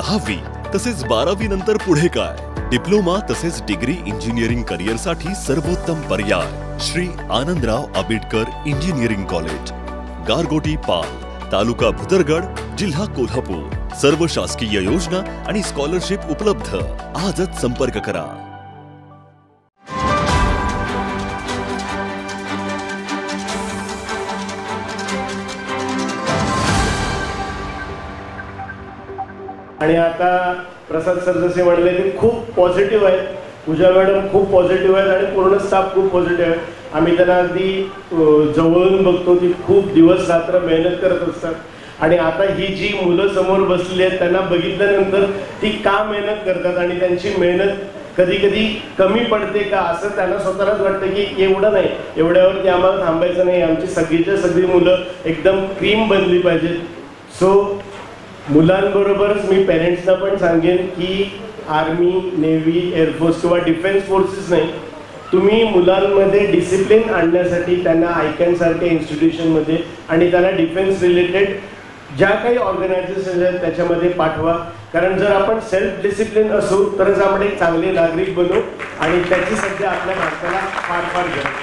10वी तसेच 12वी नंतर पुढे काय? डिप्लोमा तसेच डिग्री इंजिनिअरिंग करिअरसाठी सर्वोत्तम पर्याय श्री आनंदराव आंबेडकर इंजिनिअरिंग कॉलेज, गारगोटी पाल, तालुका भुदरगड, जिल्हा कोल्हापूर। सर्व शासकीय योजना आणि स्कॉलरशिप उपलब्ध। आजच संपर्क करा। आणि आता प्रसाद सर जसे म्हणले ते खूप पॉझिटिव्ह आहेत, पूजा मॅडम खूप पॉझिटिव्ह आहेत आणि पूर्ण स्टाफ खूप पॉझिटिव्ह आहे। आम्ही त्यांना अगदी जवळून बघतो की खूप दिवस रात्र मेहनत करत असतात आणि आता ही जी मुलं समोर बसली आहेत त्यांना बघितल्यानंतर ती का मेहनत करतात आणि त्यांची मेहनत कधी कधी कमी पडते का असं त्यांना स्वतःलाच वाटतं की एवढं नाही, एवढ्यावरती आम्हाला थांबायचं नाही, आमची सगळीच्या सगळी मुलं एकदम क्रीम बनली पाहिजेत। सो मुलांबरोबरच मी पेरेंट्सना पण सांगेन की आर्मी, नेव्ही, एअरफोर्स किंवा डिफेन्स फोर्सेस नाही, तुम्ही मुलांमध्ये डिसिप्लिन आणण्यासाठी त्यांना आयकॅनसारख्या इन्स्टिट्यूशनमध्ये आणि त्यांना डिफेन्स रिलेटेड ज्या काही ऑर्गनायझेशन आहेत त्याच्यामध्ये पाठवा। कारण जर आपण सेल्फ डिसिप्लिन असू तरच आपण एक चांगले नागरिक बनू आणि त्याची सध्या आपल्या भारताला फार फार गरज आहे।